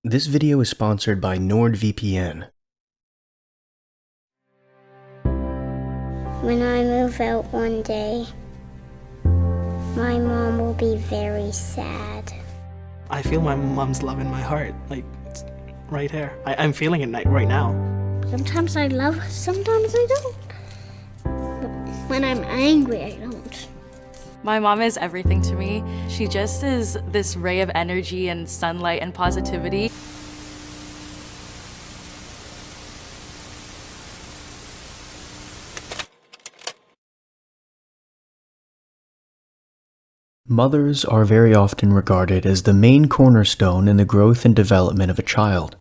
This video is sponsored by NordVPN. When I move out one day, my mom will be very sad. I feel my mom's love in my heart, like, it's right here. I'm feeling it right now. Sometimes I love, sometimes I don't. But when I'm angry, I don't. My mom is everything to me. She just is this ray of energy and sunlight and positivity. Mothers are very often regarded as the main cornerstone in the growth and development of a child.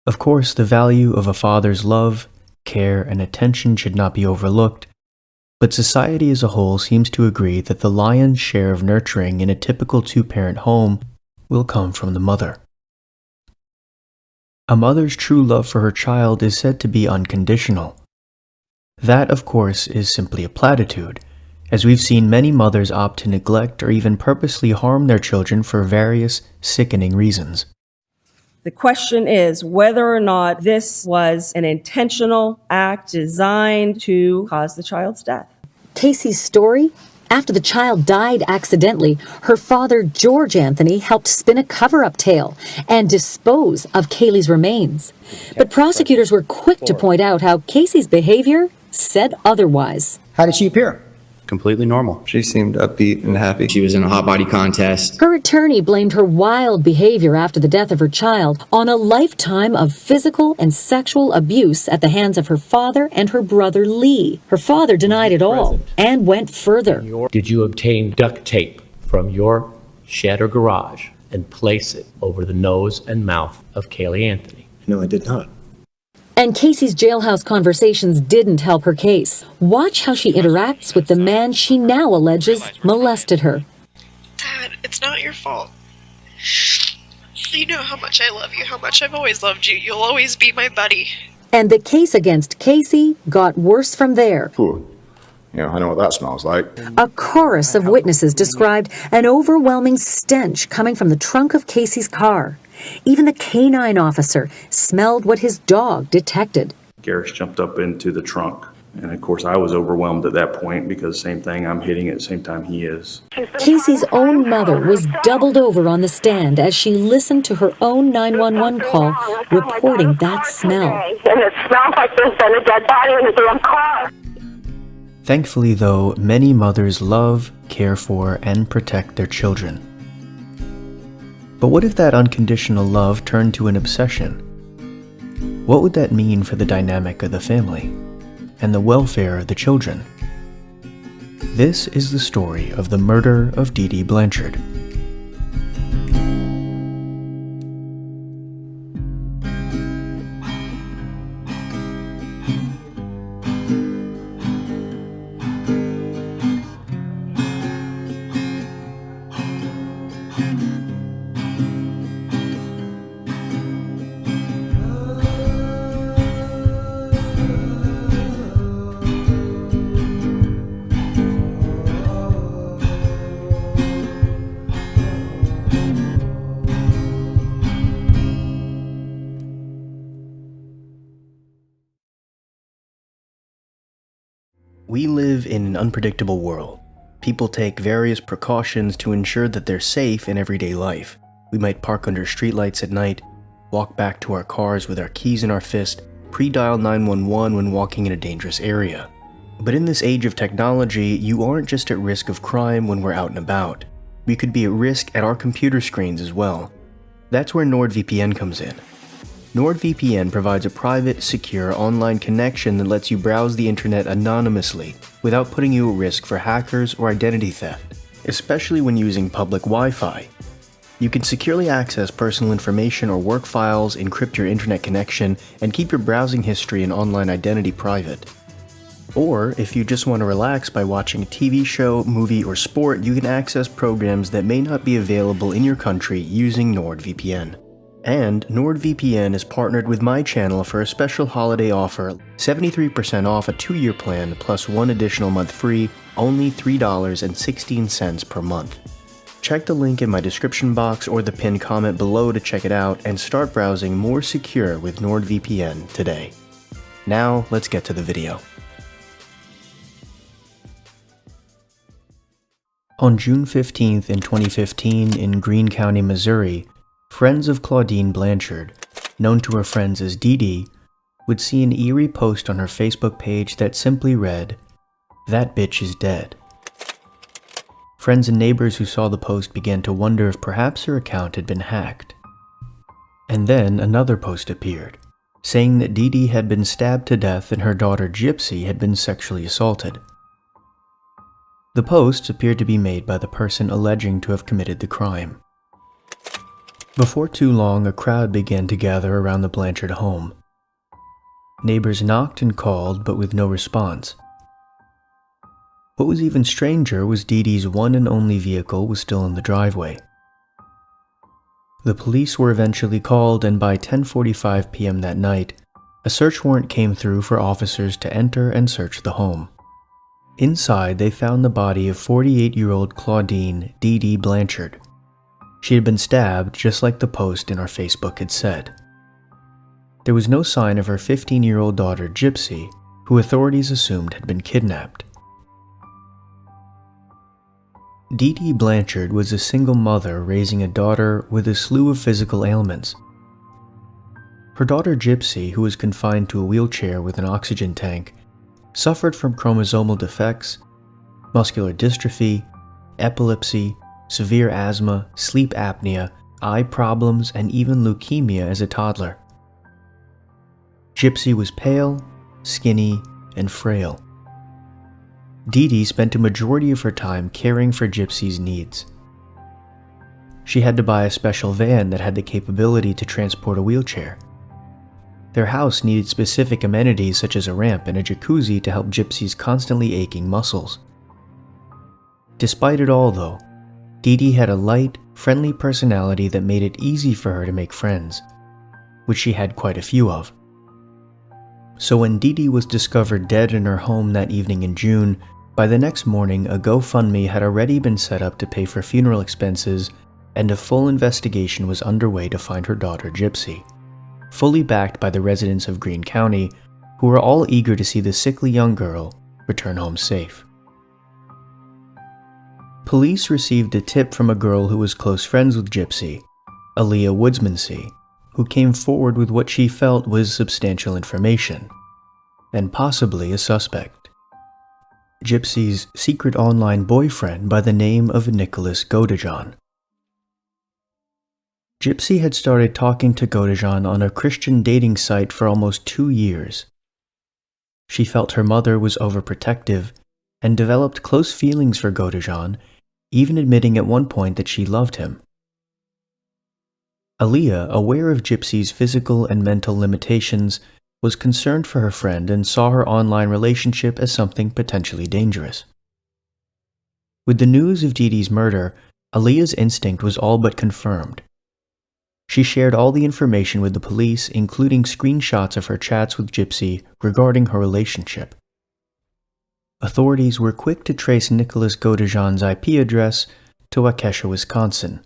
Of course, the value of a father's love, care, and attention should not be overlooked, but society as a whole seems to agree that the lion's share of nurturing in a typical two-parent home will come from the mother. A mother's true love for her child is said to be unconditional. That, of course, is simply a platitude, as we've seen many mothers opt to neglect or even purposely harm their children for various sickening reasons. The question is whether or not this was an intentional act designed to cause the child's death. Casey's story? After the child died accidentally, her father, George Anthony, helped spin a cover-up tale and dispose of Kaylee's remains. But prosecutors were quick to point out how Casey's behavior said otherwise. How did she appear? Completely normal. She seemed upbeat and happy. She was in a hot body contest. Her attorney blamed her wild behavior after the death of her child on a lifetime of physical and sexual abuse at the hands of her father and her brother Lee. Her father denied it all and went further. Did you obtain duct tape from your shed or garage and place it over the nose and mouth of Kaylee Anthony? No, I did not. And Casey's jailhouse conversations didn't help her case. Watch how she interacts with the man she now alleges molested her. Dad, it's not your fault. You know how much I love you, how much I've always loved you. You'll always be my buddy. And the case against Casey got worse from there. Ooh. Yeah, I know what that smells like. A chorus of witnesses described an overwhelming stench coming from the trunk of Casey's car. Even the canine officer smelled what his dog detected. Garris jumped up into the trunk, and of course I was overwhelmed at that point because same thing, I'm hitting at the same time he is. Casey's own mother was doubled over on the stand as she listened to her own 911 call reporting that smell. And it smells like there's been a dead body in the damn car. Thankfully, though, many mothers love, care for, and protect their children. But what if that unconditional love turned to an obsession? What would that mean for the dynamic of the family and the welfare of the children? This is the story of the murder of DeeDee Blanchard. We live in an unpredictable world. People take various precautions to ensure that they're safe in everyday life. We might park under streetlights at night, walk back to our cars with our keys in our fist, pre-dial 911 when walking in a dangerous area. But in this age of technology, you aren't just at risk of crime when we're out and about. We could be at risk at our computer screens as well. That's where NordVPN comes in. NordVPN provides a private, secure online connection that lets you browse the internet anonymously without putting you at risk for hackers or identity theft, especially when using public Wi-Fi. You can securely access personal information or work files, encrypt your internet connection, and keep your browsing history and online identity private. Or, if you just want to relax by watching a TV show, movie, or sport, you can access programs that may not be available in your country using NordVPN. And NordVPN is partnered with my channel for a special holiday offer, 73% off a 2-year plan plus 1 additional month free, only $3.16 per month. Check the link in my description box or the pinned comment below to check it out and start browsing more secure with NordVPN today. Now, let's get to the video. On June 15th in 2015 in Greene County, Missouri, friends of Claudine Blanchard, known to her friends as DeeDee, would see an eerie post on her Facebook page that simply read, "That bitch is dead." Friends and neighbors who saw the post began to wonder if perhaps her account had been hacked. And then another post appeared, saying that DeeDee had been stabbed to death and her daughter Gypsy had been sexually assaulted. The posts appeared to be made by the person alleging to have committed the crime. Before too long, a crowd began to gather around the Blanchard home. Neighbors knocked and called, but with no response. What was even stranger was DeeDee's one and only vehicle was still in the driveway. The police were eventually called, and by 10:45 p.m. that night, a search warrant came through for officers to enter and search the home. Inside, they found the body of 48-year-old Claudine DeeDee Blanchard. She had been stabbed just like the post in our Facebook had said. There was no sign of her 15-year-old daughter Gypsy, who authorities assumed had been kidnapped. DeeDee Blanchard was a single mother raising a daughter with a slew of physical ailments. Her daughter Gypsy, who was confined to a wheelchair with an oxygen tank, suffered from chromosomal defects, muscular dystrophy, epilepsy, severe asthma, sleep apnea, eye problems, and even leukemia as a toddler. Gypsy was pale, skinny, and frail. DeeDee spent a majority of her time caring for Gypsy's needs. She had to buy a special van that had the capability to transport a wheelchair. Their house needed specific amenities such as a ramp and a jacuzzi to help Gypsy's constantly aching muscles. Despite it all, though, DeeDee had a light, friendly personality that made it easy for her to make friends, which she had quite a few of. So when DeeDee was discovered dead in her home that evening in June, by the next morning a GoFundMe had already been set up to pay for funeral expenses, and a full investigation was underway to find her daughter Gypsy, fully backed by the residents of Greene County, who were all eager to see the sickly young girl return home safe. Police received a tip from a girl who was close friends with Gypsy, Aaliyah Woodsmansee, who came forward with what she felt was substantial information, and possibly a suspect. Gypsy's secret online boyfriend by the name of Nicholas Godejohn. Gypsy had started talking to Godejohn on a Christian dating site for almost 2 years. She felt her mother was overprotective and developed close feelings for Godejohn, even admitting at one point that she loved him. Aaliyah, aware of Gypsy's physical and mental limitations, was concerned for her friend and saw her online relationship as something potentially dangerous. With the news of DeeDee's murder, Aaliyah's instinct was all but confirmed. She shared all the information with the police, including screenshots of her chats with Gypsy regarding her relationship. Authorities were quick to trace Nicholas Godejohn's IP address to Waukesha, Wisconsin.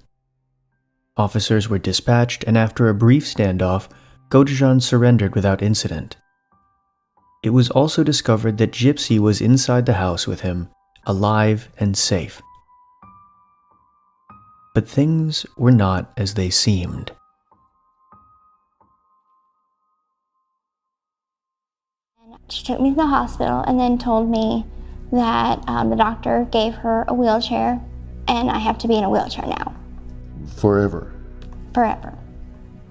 Officers were dispatched, and after a brief standoff, Godejohn surrendered without incident. It was also discovered that Gypsy was inside the house with him, alive and safe. But things were not as they seemed. She took me to the hospital and then told me that the doctor gave her a wheelchair and I have to be in a wheelchair now. Forever? Forever.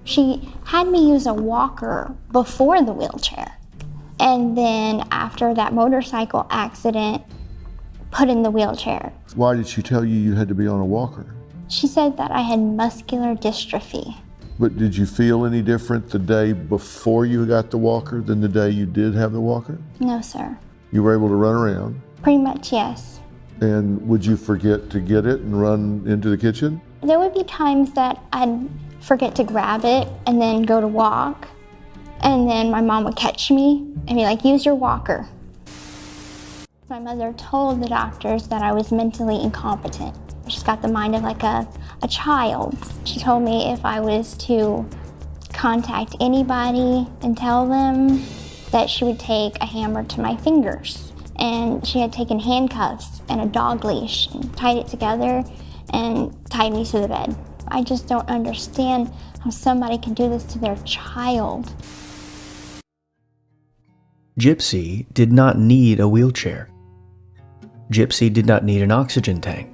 She had me use a walker before the wheelchair. And then after that motorcycle accident, put in the wheelchair. Why did she tell you you had to be on a walker? She said that I had muscular dystrophy. But did you feel any different the day before you got the walker than the day you did have the walker? No, sir. You were able to run around? Pretty much, yes. And would you forget to get it and run into the kitchen? There would be times that I'd forget to grab it and then go to walk. And then my mom would catch me and be like, use your walker. My mother told the doctors that I was mentally incompetent. She's got the mind of like a child. She told me if I was to contact anybody and tell them that she would take a hammer to my fingers. And she had taken handcuffs and a dog leash and tied it together and tied me to the bed. I just don't understand how somebody can do this to their child. Gypsy did not need a wheelchair. Gypsy did not need an oxygen tank.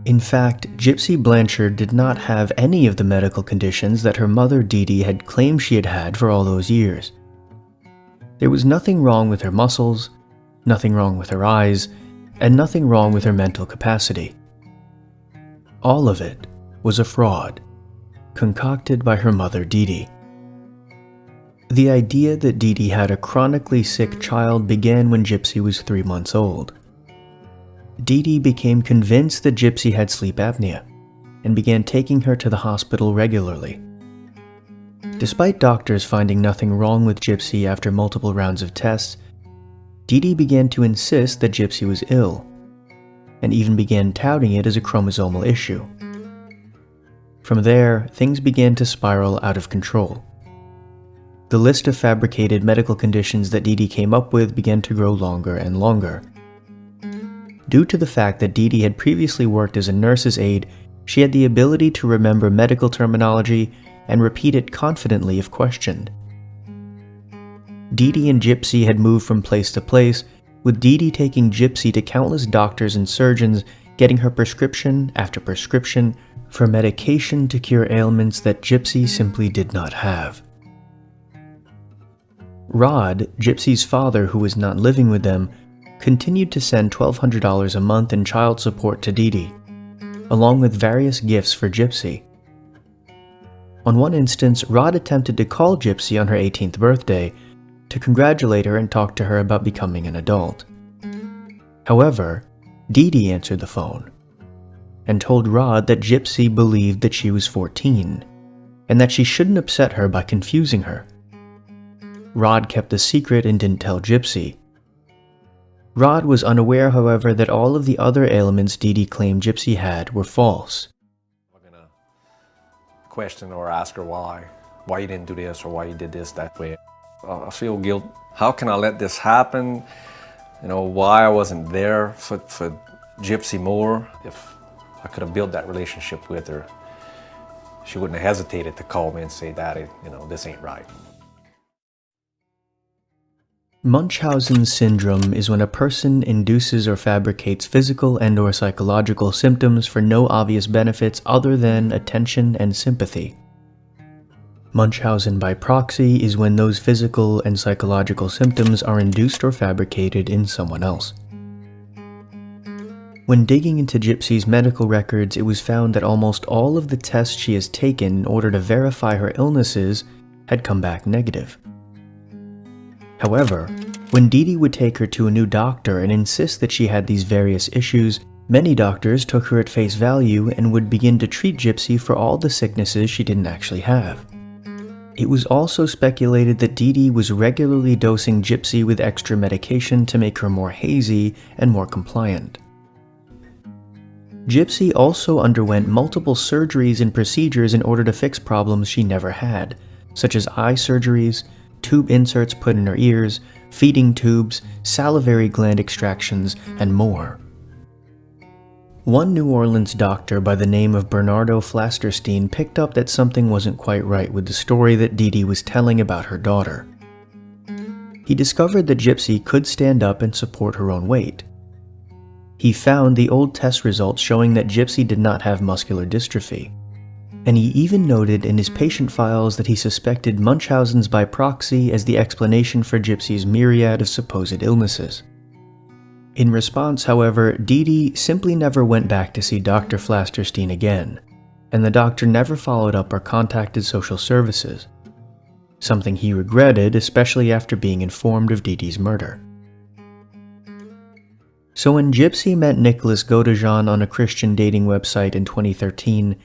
In fact, Gypsy Blanchard did not have any of the medical conditions that her mother DeeDee had claimed she had had for all those years. There was nothing wrong with her muscles, nothing wrong with her eyes, and nothing wrong with her mental capacity. All of it was a fraud, concocted by her mother DeeDee. The idea that DeeDee had a chronically sick child began when Gypsy was 3 months old. DeeDee became convinced that Gypsy had sleep apnea and began taking her to the hospital regularly. Despite doctors finding nothing wrong with Gypsy after multiple rounds of tests, DeeDee began to insist that Gypsy was ill, and even began touting it as a chromosomal issue. From there, things began to spiral out of control. The list of fabricated medical conditions that DeeDee came up with began to grow longer and longer. Due to the fact that DeeDee had previously worked as a nurse's aide, she had the ability to remember medical terminology and repeat it confidently if questioned. DeeDee and Gypsy had moved from place to place, with DeeDee taking Gypsy to countless doctors and surgeons, getting her prescription after prescription for medication to cure ailments that Gypsy simply did not have. Rod, Gypsy's father who was not living with them, continued to send $1,200 a month in child support to DeeDee, along with various gifts for Gypsy. On one instance, Rod attempted to call Gypsy on her 18th birthday to congratulate her and talk to her about becoming an adult. However, DeeDee answered the phone and told Rod that Gypsy believed that she was 14 and that she shouldn't upset her by confusing her. Rod kept the secret and didn't tell Gypsy. Rod was unaware, however, that all of the other ailments DeeDee claimed Gypsy had were false. I'm gonna question or ask her why you didn't do this or why you did this that way. I feel guilt. How can I let this happen? You know, why I wasn't there for Gypsy more. If I could have built that relationship with her, she wouldn't have hesitated to call me and say, Daddy, you know, this ain't right. Munchausen syndrome is when a person induces or fabricates physical and/or psychological symptoms for no obvious benefits other than attention and sympathy. Munchausen by proxy is when those physical and psychological symptoms are induced or fabricated in someone else. When digging into Gypsy's medical records, it was found that almost all of the tests she has taken in order to verify her illnesses had come back negative. However, when DeeDee would take her to a new doctor and insist that she had these various issues, many doctors took her at face value and would begin to treat Gypsy for all the sicknesses she didn't actually have. It was also speculated that DeeDee was regularly dosing Gypsy with extra medication to make her more hazy and more compliant. Gypsy also underwent multiple surgeries and procedures in order to fix problems she never had, such as eye surgeries, tube inserts put in her ears, feeding tubes, salivary gland extractions, and more. One New Orleans doctor by the name of Bernardo Flasterstein picked up that something wasn't quite right with the story that DeeDee was telling about her daughter. He discovered that Gypsy could stand up and support her own weight. He found the old test results showing that Gypsy did not have muscular dystrophy, and he even noted in his patient files that he suspected Munchausen's by proxy as the explanation for Gypsy's myriad of supposed illnesses. In response, however, DeeDee simply never went back to see Dr. Flasterstein again, and the doctor never followed up or contacted social services, something he regretted, especially after being informed of DeeDee's murder. So when Gypsy met Nicholas Godejohn on a Christian dating website in 2013,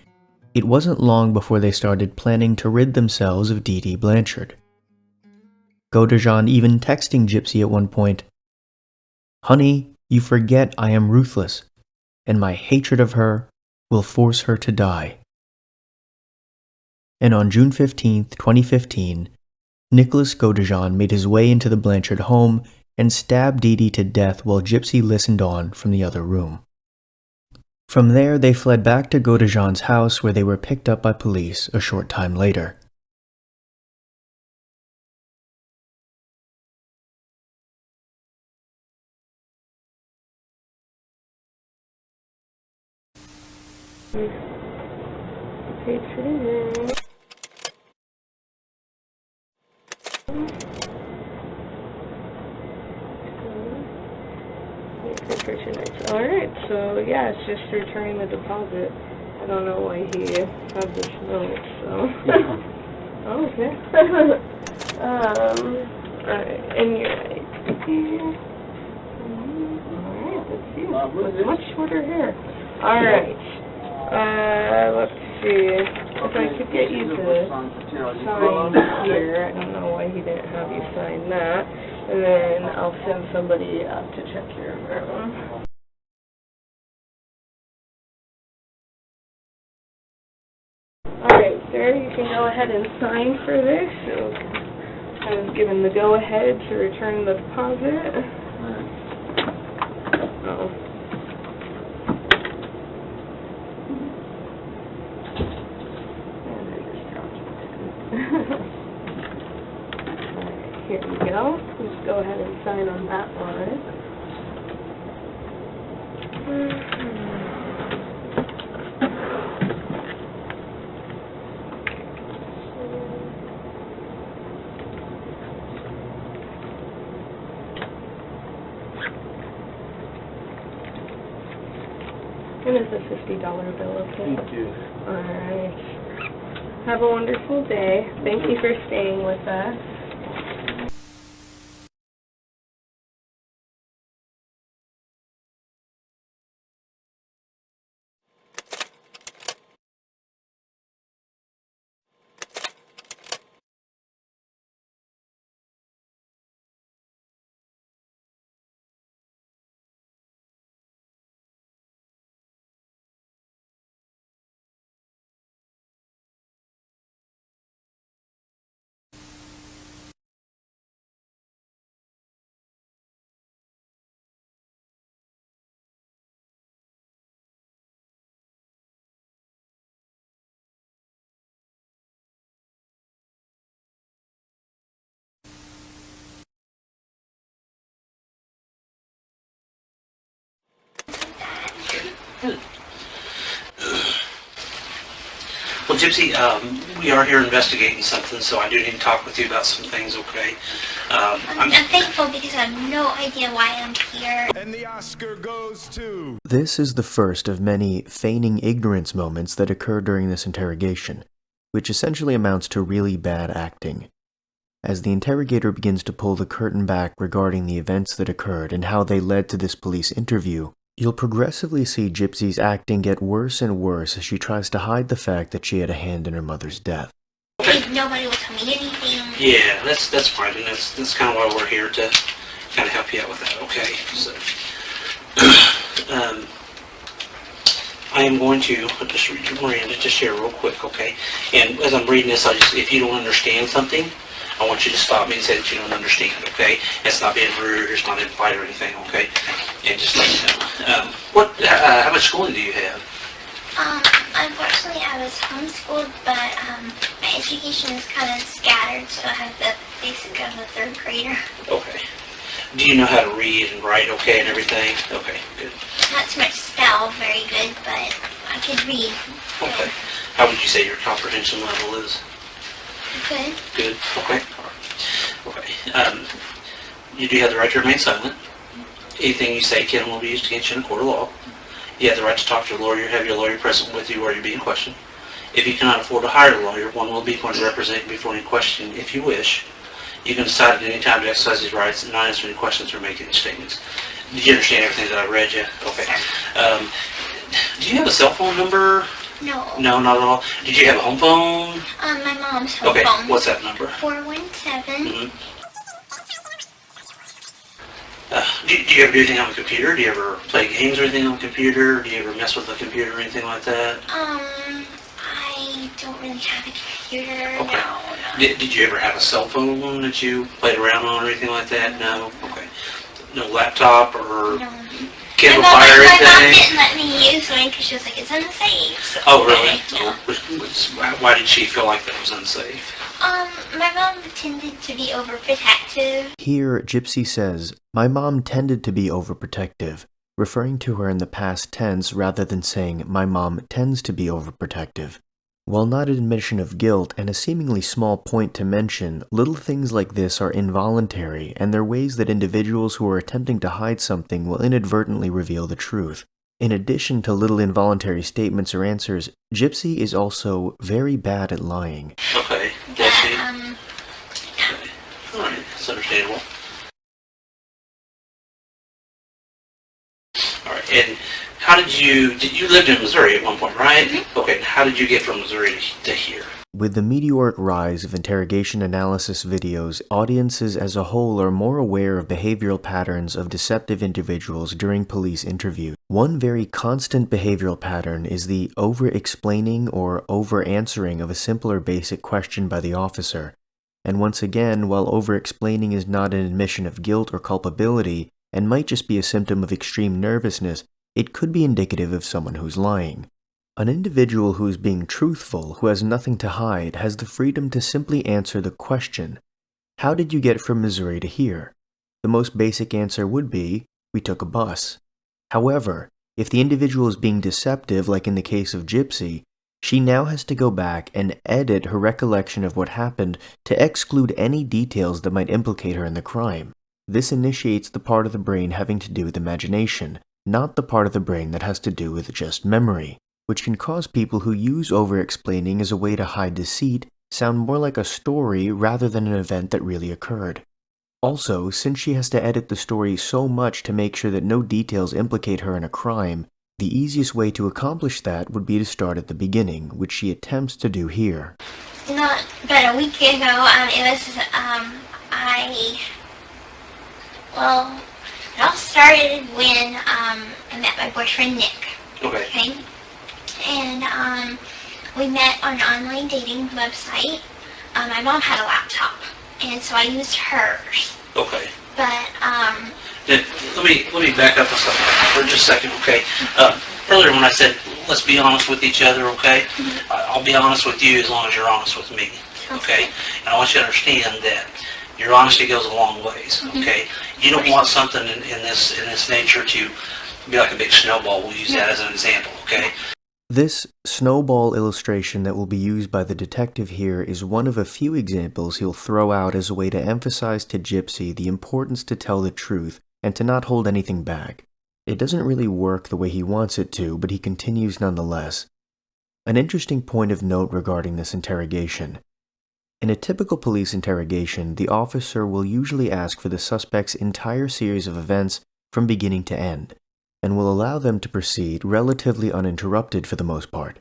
it wasn't long before they started planning to rid themselves of DeeDee Blanchard. Godejohn even texting Gypsy at one point, "Honey, you forget I am ruthless. and my hatred of her will force her to die. And on June 15, 2015, Nicholas Godejohn made his way into the Blanchard home and stabbed DeeDee to death while Gypsy listened on from the other room. From there, they fled back to Godejohn's house where they were picked up by police a short time later. Alright, so yeah, it's just returning the deposit. I don't know why he has this note, so. Okay. Alright, and you're right. Alright, let's see. With much shorter hair. Alright. Let's see. If I could get you to sign here. I don't know why he didn't have you sign that. And then I'll send somebody up to check your room. Alright, sir, you can go ahead and sign for this. So I was given the go-ahead to return the deposit. Oh. Alright, here we go. Just go ahead and sign on that one. And it's a $50 bill, okay? Thank you. Alright. Have a wonderful day. Thank you for staying with us. Well, Gypsy, we are here investigating something, so I do need to talk with you about some things, okay? I'm thankful because I have no idea why I'm here. And the Oscar goes to... This is the first of many feigning ignorance moments that occur during this interrogation, which essentially amounts to really bad acting. As the interrogator begins to pull the curtain back regarding the events that occurred and how they led to this police interview, you'll progressively see Gypsy's acting get worse and worse as she tries to hide the fact that she had a hand in her mother's death. Nobody will tell me anything. Yeah, that's fine, and that's kind of why we're here, to kind of help you out with that, okay? So, I am going to just read your Miranda just share real quick, okay? And as I'm reading this, if you don't understand something, I want you to stop me and say that you don't understand, okay? It's not being rude, it's not in fight or anything, okay? And just let me know. How much schooling do you have? Unfortunately, I was homeschooled, but my education is kind of scattered, so I have the basic of a third grader. Okay. Do you know how to read and write okay and everything? Okay, good. Not so much spell very good, but I can read. Okay. How would you say your comprehension level is? Good. Good. Okay. All right. Okay. You do have the right to remain silent. Anything you say can and will be used against you in a court of law. You have the right to talk to a lawyer, have your lawyer present with you while you're being questioned. If you cannot afford to hire a lawyer, one will be going to represent you before any question if you wish. You can decide at any time to exercise these rights and not answer any questions or make any statements. Did you understand everything that I read you? Okay. Do you have a cell phone number? No. No, not at all. Did you have a home phone? My mom's home phone. What's that number? 417. Do you ever do anything on the computer? Do you ever play games or anything on the computer? Do you ever mess with the computer or anything like that? I don't really have a computer, Okay. no. Did you ever have a cell phone that you played around on or anything like that? No? Okay. No laptop or cable fire or My mom anything? didn't let me use mine because she was like, it's unsafe. So Oh, really? yeah. Why did she feel like that was unsafe? My mom tended to be overprotective. Here, Gypsy says, "My mom tended to be overprotective," referring to her in the past tense rather than saying, "My mom tends to be overprotective." While not an admission of guilt and a seemingly small point to mention, little things like this are involuntary, and they're ways that individuals who are attempting to hide something will inadvertently reveal the truth. In addition to little involuntary statements or answers, Gypsy is also very bad at lying. Okay. Yeah, Okay. Alright, that's understandable. Alright, and how did you lived in Missouri at one point, right? Mm-hmm. Okay, and how did you get from Missouri to here? With the meteoric rise of interrogation analysis videos, audiences as a whole are more aware of behavioral patterns of deceptive individuals during police interviews. One very constant behavioral pattern is the over-explaining or over-answering of a simpler basic question by the officer. And once again, while over-explaining is not an admission of guilt or culpability, and might just be a symptom of extreme nervousness, it could be indicative of someone who's lying. An individual who is being truthful, who has nothing to hide, has the freedom to simply answer the question, "How did you get from Missouri to here?" The most basic answer would be, "We took a bus." However, if the individual is being deceptive, like in the case of Gypsy, she now has to go back and edit her recollection of what happened to exclude any details that might implicate her in the crime. This initiates the part of the brain having to do with imagination, not the part of the brain that has to do with just memory, which can cause people who use over-explaining as a way to hide deceit sound more like a story rather than an event that really occurred. Also, since she has to edit the story so much to make sure that no details implicate her in a crime, the easiest way to accomplish that would be to start at the beginning, which she attempts to do here. Not about a week ago, it all started when I met my boyfriend Nick. Okay. And we met on an online dating website. My mom had a laptop, and so I used hers. Okay. But Let me back up for just a second, okay? Earlier when I said, let's be honest with each other, okay? I'll be honest with you as long as you're honest with me, okay? And I want you to understand that your honesty goes a long ways, okay? You don't want something in this nature to be like a big snowball. We'll use that as an example, okay? This snowball illustration that will be used by the detective here is one of a few examples he'll throw out as a way to emphasize to Gypsy the importance to tell the truth and to not hold anything back. It doesn't really work the way he wants it to, but he continues nonetheless. An interesting point of note regarding this interrogation. In a typical police interrogation, the officer will usually ask for the suspect's entire series of events from beginning to end, and will allow them to proceed relatively uninterrupted for the most part.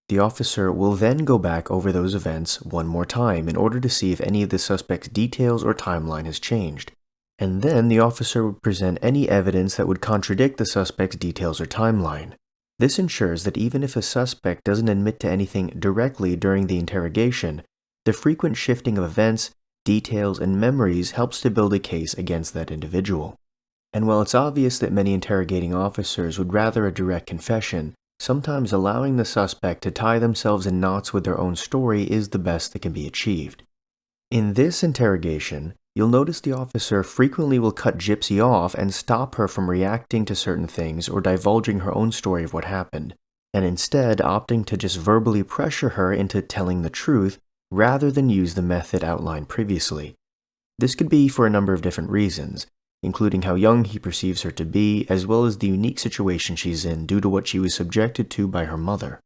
The officer will then go back over those events one more time in order to see if any of the suspect's details or timeline has changed, and then the officer would present any evidence that would contradict the suspect's details or timeline. This ensures that even if a suspect doesn't admit to anything directly during the interrogation, the frequent shifting of events, details, and memories helps to build a case against that individual. And while it's obvious that many interrogating officers would rather a direct confession, sometimes allowing the suspect to tie themselves in knots with their own story is the best that can be achieved. In this interrogation, you'll notice the officer frequently will cut Gypsy off and stop her from reacting to certain things or divulging her own story of what happened, and instead opting to just verbally pressure her into telling the truth rather than use the method outlined previously. This could be for a number of different reasons, including how young he perceives her to be, as well as the unique situation she's in due to what she was subjected to by her mother.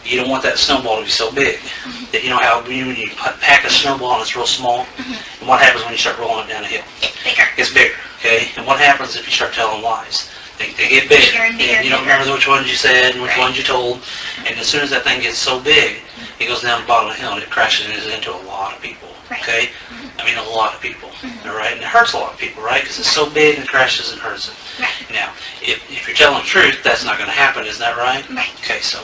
You don't want that snowball to be so big that you know how when you pack a snowball and it's real small, and what happens when you start rolling it down a hill? It's bigger, okay? And what happens if you start telling lies? They get bigger, and you don't remember which ones you said and which ones you told, and as soon as that thing gets so big, it goes down the bottom of the hill and it crashes into a lot of people, okay? I mean, a lot of people, all right? And it hurts a lot of people, right? Because it's so big and it crashes and hurts them. Right. Now, if you're telling the truth, that's not going to happen, isn't that right? Right. Okay, so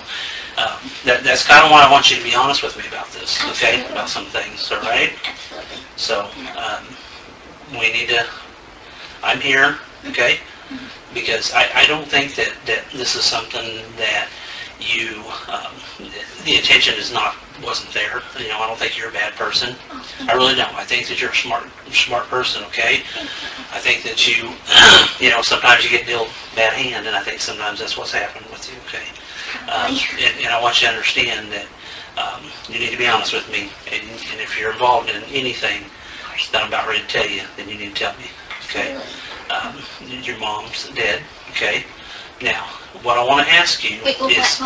that's kind of why I want you to be honest with me about this, okay? Absolutely. About some things, all right? Absolutely. So we need to, I'm here, okay? Because I don't think that this is something that you, the intention wasn't there. You know, I don't think you're a bad person. I really don't. I think that you're a smart person, okay? I think that you, you know, sometimes you get dealt bad hand, and I think sometimes that's what's happened with you, okay? And I want you to understand that you need to be honest with me, and if you're involved in anything that I'm about ready to tell you, then you need to tell me, okay? Your mom's dead, okay? Now, what I want to ask you is...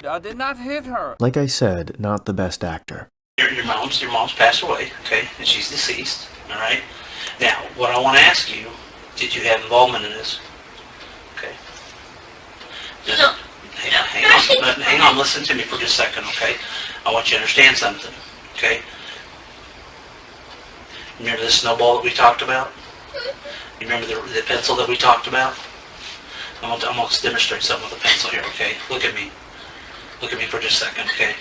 I did not hit her. Like I said, not the best actor. Your mom's passed away, okay? And she's deceased, all right? Now, what I want to ask you, did you have involvement in this? Okay. No. Hang on, listen to me for just a second, okay? I want you to understand something, okay? Remember the snowball that we talked about? You remember the pencil that we talked about? I'm going to demonstrate something with a pencil here, okay? Look at me. Look at me for just a second, okay?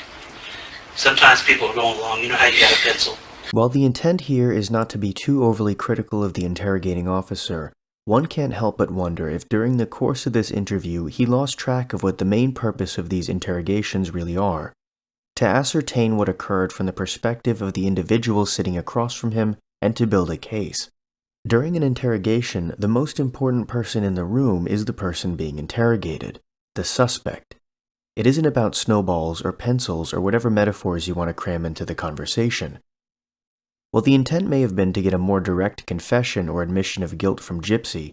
Sometimes people are going along, you know how you got a pencil? While the intent here is not to be too overly critical of the interrogating officer, one can't help but wonder if during the course of this interview he lost track of what the main purpose of these interrogations really are: to ascertain what occurred from the perspective of the individual sitting across from him and to build a case. During an interrogation, the most important person in the room is the person being interrogated, the suspect. It isn't about snowballs or pencils or whatever metaphors you want to cram into the conversation. While the intent may have been to get a more direct confession or admission of guilt from Gypsy,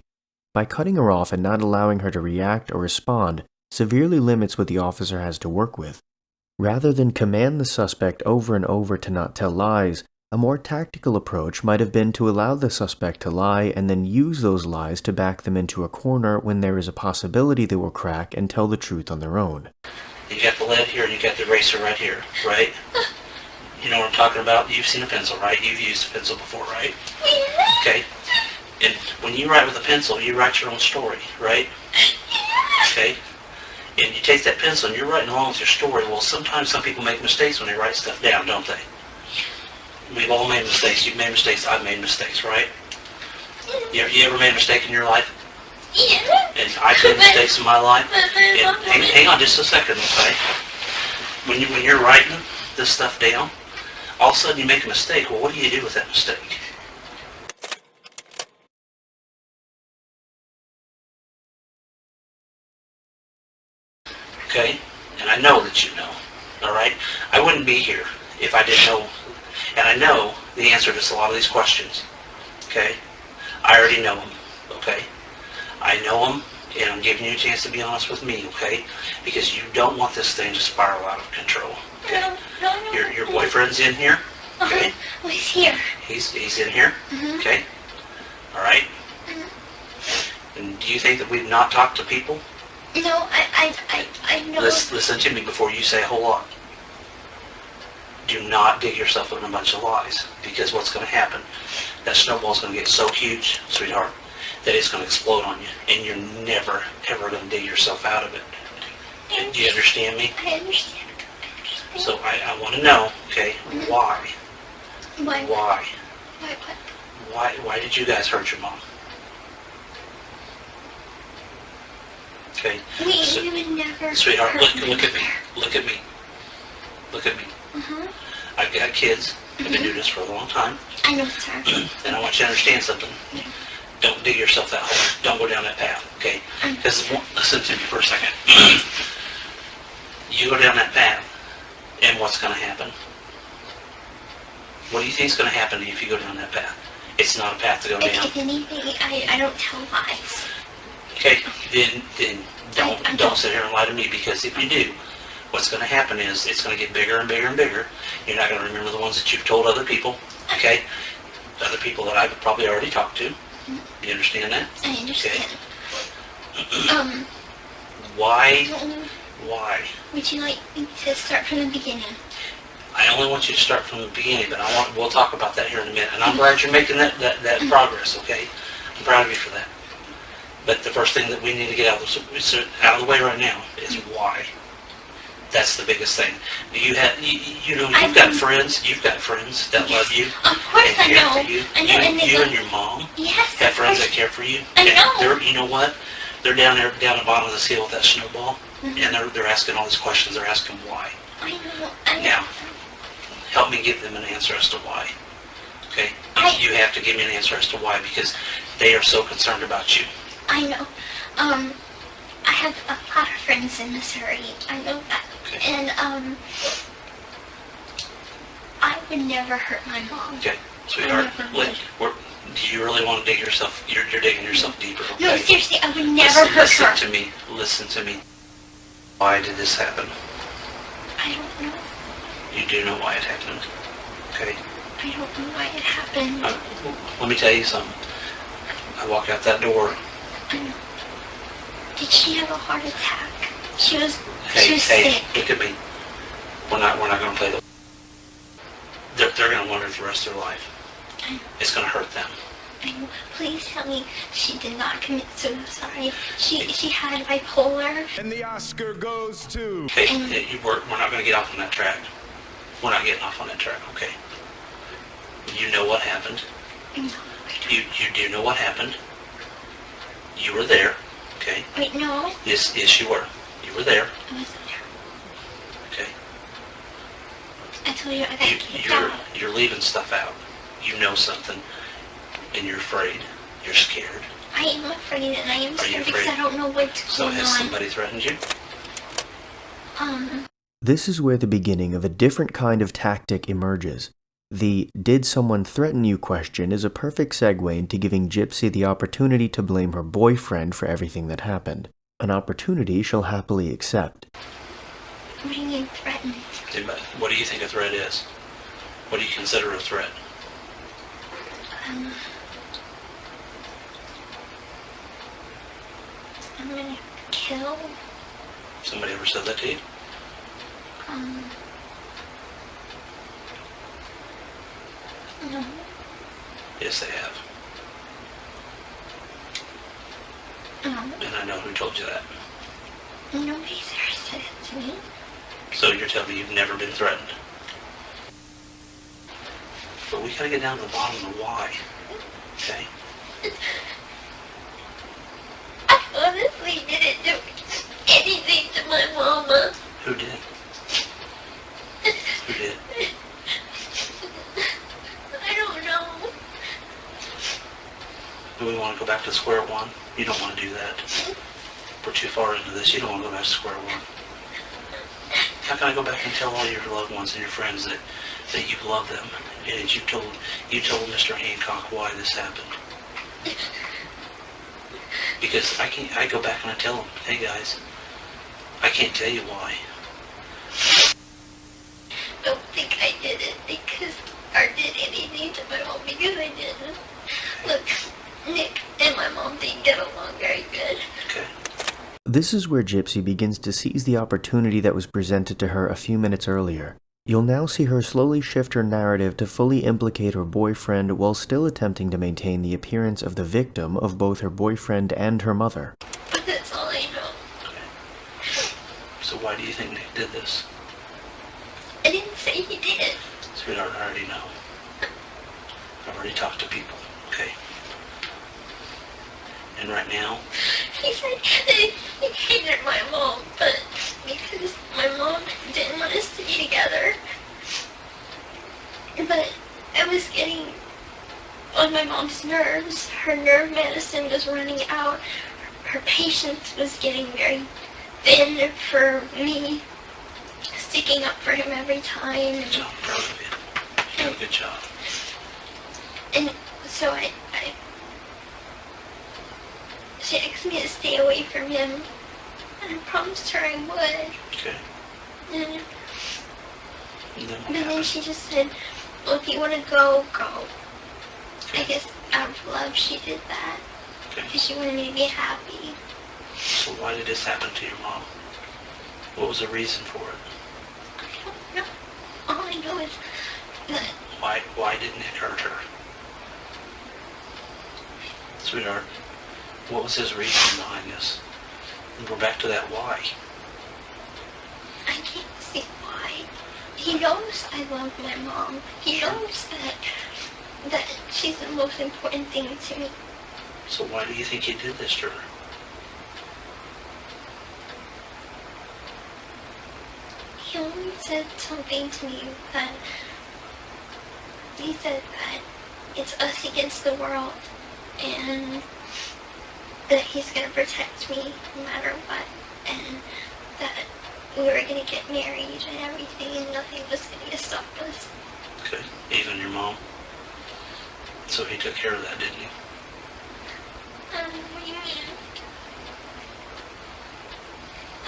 by cutting her off and not allowing her to react or respond severely limits what the officer has to work with. Rather than command the suspect over and over to not tell lies, a more tactical approach might have been to allow the suspect to lie and then use those lies to back them into a corner when there is a possibility they will crack and tell the truth on their own. You got the lead here and you got the eraser right here, right? You know what I'm talking about? You've seen a pencil, right? You've used a pencil before, right? Okay. And when you write with a pencil, you write your own story, right? Okay. And you take that pencil and you're writing along with your story. Well, sometimes some people make mistakes when they write stuff down, don't they? We've all made mistakes. You've made mistakes. I've made mistakes, right? You ever made a mistake in your life? And I've made mistakes in my life. And hang on just a second, okay? When you're writing this stuff down, all of a sudden you make a mistake. Well, what do you do with that mistake? Okay? And I know that you know. All right? I wouldn't be here if I didn't know. And I know the answer to a lot of these questions. Okay? I already know them. Okay? I know them, and I'm giving you a chance to be honest with me, okay? Because you don't want this thing to spiral out of control. Okay? No. Your boyfriend's in here. Okay? Oh, he's here. He's in here. Okay? All right? And do you think that we've not talked to people? No, I know. Listen to me before you say a whole lot. Do not dig yourself in a bunch of lies, because what's going to happen, that snowball's going to get so huge, sweetheart, that it's going to explode on you, and you're never, ever going to dig yourself out of it. Do you understand me? I understand. So I want to know, okay, why? Why? Why? Why? Why did you guys hurt your mom? Okay. We would never. Sweetheart, look at me. Look at me. Look at me. I've got kids. I've been doing this for a long time. I know, sir. And I want you to understand something. Don't dig yourself that hole. Don't go down that path, okay? Because, listen to me for a second. You go down that path, and what's going to happen? What do you think is going to happen to you if you go down that path? It's not a path to go down. If anything, I don't tell lies. Okay, then don't sit here and lie to me, because if you do, what's going to happen is it's going to get bigger and bigger and bigger. You're not going to remember the ones that you've told other people, okay? Other people that I've probably already talked to. You understand that? I understand. Okay. Why? Would you like me to start from the beginning? I only want you to start from the beginning, but we'll talk about that here in a minute. And I'm glad you're making that progress, okay? I'm proud of you for that. But the first thing that we need to get out of the way right now is why. That's the biggest thing. You've got friends that love you. Of course and care for you. I know. You and your mom have friends that care for you. I know. And you know what? They're down at the bottom of the hill with that snowball, and they're asking all these questions. They're asking why. I know. Now, help me give them an answer as to why. Okay? You have to give me an answer as to why, because they are so concerned about you. I know. I have a lot of friends in Missouri. I know that. Okay. And, I would never hurt my mom. Okay, sweetheart, do you really want to dig yourself, you're digging yourself deeper, okay? No, seriously, I would never hurt her. Listen to me. Why did this happen? I don't know. You do know why it happened, okay? I don't know why it happened. Let me tell you something. I walked out that door. I know. Did she have a heart attack? She was Hey, sick. look at me. We're not going to play the... They're going to wonder the rest of their life. It's going to hurt them. I know. Please tell me she did not commit suicide. She had bipolar. And the Oscar goes to... Hey, we're not going to get off on that track. We're not getting off on that track, okay? You know what happened. No. You do know what happened. You were there, okay? Wait, no. Yes, you were. You were there. I wasn't there. Okay. I told you I got kicked out. You're leaving stuff out. You know something, and you're afraid. You're scared. I am afraid, and I am Are you scared because afraid? I don't know what's So going has on. somebody threatened you? This is where the beginning of a different kind of tactic emerges. The "did someone threaten you" question is a perfect segue into giving Gypsy the opportunity to blame her boyfriend for everything that happened. An opportunity she'll happily accept. What do you mean threatened? What do you think a threat is? What do you consider a threat? I'm gonna kill. Somebody ever said that to you? No. Yes, they have. No. And I know who told you that. Nobody's ever said it to me. So you're telling me you've never been threatened? But we gotta get down to the bottom of the why. Okay? I honestly didn't do anything to my mama. Who did? Who did? I don't know. Do we want to go back to square one? You don't want to do that. We're too far into this. You don't want to go back to square one. How can I go back and tell all your loved ones and your friends that you love them and you told Mr. Hancock why this happened? Because I go back and I tell them, hey guys, I can't tell you why. I don't think I did it because I did anything to my mom because I didn't. Look, Nick and my mom didn't get along very good. Okay. This is where Gypsy begins to seize the opportunity that was presented to her a few minutes earlier. You'll now see her slowly shift her narrative to fully implicate her boyfriend while still attempting to maintain the appearance of the victim of both her boyfriend and her mother. But that's all I know. Okay. So why do you think Nick did this? I didn't say he did. Sweetheart, I already know. I've already talked to people, okay? And right now... He said he hated my mom, but because my mom didn't want us to be together. But I was getting on my mom's nerves. Her nerve medicine was running out. Her patience was getting very thin for me, sticking up for him every time. So I'm proud of you. You did a good job. And so she asked me to stay away from him, and I promised her I would. Okay. And And then but then she just said, well, if you want to go, go. I guess out of love she did that. Because she wanted me to be happy. So why did this happen to your mom? What was the reason for it? I don't know. All I know is that... Why didn't it hurt her? Sweetheart, what was his reason behind this? And we're back to that why. I can't see why. He knows I love my mom. He knows that she's the most important thing to me. So why do you think he did this to her? He only said something to me that he said that it's us against the world and that he's gonna protect me no matter what, and that we were gonna get married and everything and nothing was gonna stop us. Okay, even your mom? So he took care of that, didn't he? What do you mean?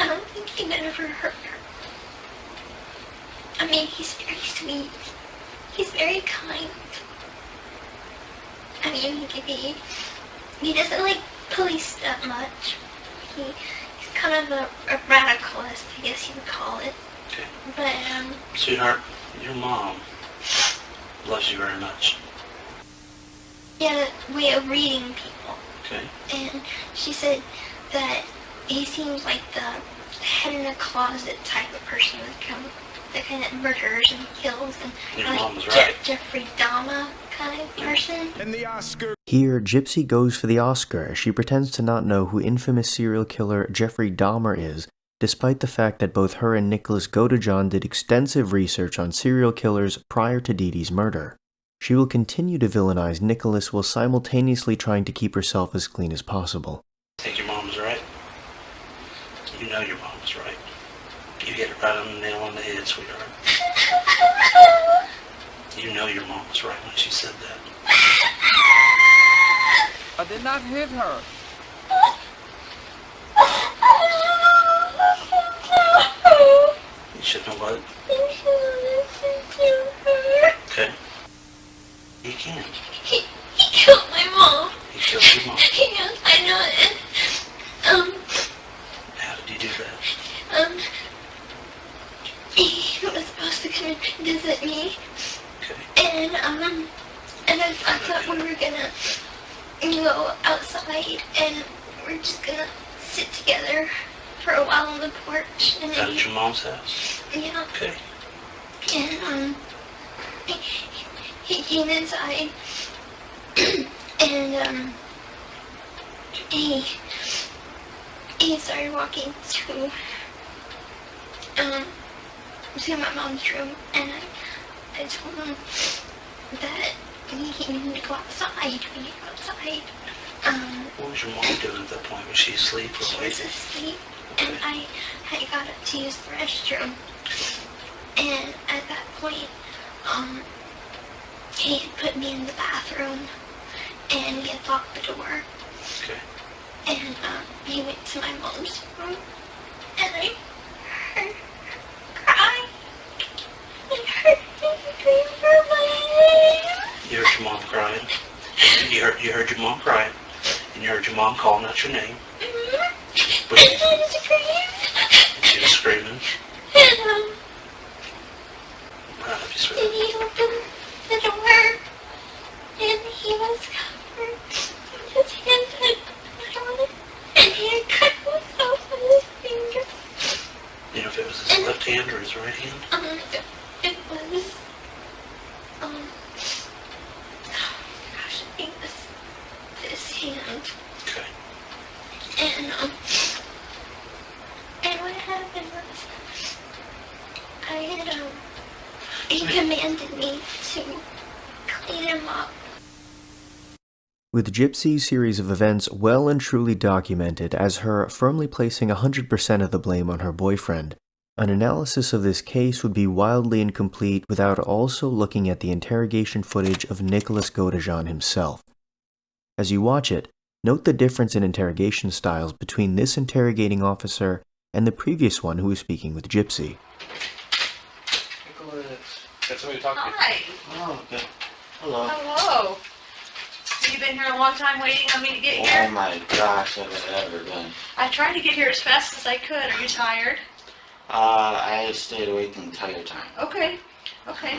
I don't think he would ever hurt her. I mean, he's very sweet. He's very kind. I mean, he doesn't like police that much. He's kind of a radicalist, I guess you would call it. Okay. But, Sweetheart, your mom loves you very much. he had a way of reading people. Okay. And she said that he seems like the head in a closet type of person that kind of murders and kills and Your like mom was right. Jeffrey Dahmer kind of person. And the Oscar. Here, Gypsy goes for the Oscar as she pretends to not know who infamous serial killer Jeffrey Dahmer is, despite the fact that both her and Nicholas Godejohn did extensive research on serial killers prior to DeeDee's murder. She will continue to villainize Nicholas while simultaneously trying to keep herself as clean as possible. I think your mom was right. You know your mom was right. You hit it right on the nail on the head, sweetheart. You know your mom was right when she said that. I did not hit her. You should know what? Okay. He can. He killed my mom. He killed your mom. Yes, I know it. How did he do that? He was supposed to come and visit me. Okay. And I thought we were gonna go outside and we're just gonna sit together for a while on the porch. And Out at your mom's house? Yeah. Okay. And he came inside and he started walking to my mom's room, and I told him that he needed to go outside. We need to go outside. What was your mom doing at that point? Was she asleep or She was asleep, and I got up to use the restroom. And at that point, he had put me in the bathroom, and he had locked the door. Okay. And he went to my mom's room, and I heard her cry. I heard him scream for my name. You heard your mom crying? You heard your mom crying, and you heard your mom calling out your name. But And he screamed. she was screaming. And I'm proud of you, sweetheart. and he opened the door, and he was covered in his hands and blood, and he had cut himself with his finger. You know if it was his left hand or his right hand? It was, gosh, I think it was this hand. Okay. And what happened was, I had, he commanded me to clean him up. With Gypsy's series of events well and truly documented as her firmly placing 100% of the blame on her boyfriend, an analysis of this case would be wildly incomplete without also looking at the interrogation footage of Nicholas Godejohn himself. As you watch it, note the difference in interrogation styles between this interrogating officer and the previous one who was speaking with Gypsy. Got somebody to talk to. Hi. Oh, okay. Hello. Hello. So you've been here a long time waiting on me to get here? Oh my gosh, have I ever been. I tried to get here as fast as I could. Are you tired? I stayed awake the entire time. Okay. Okay.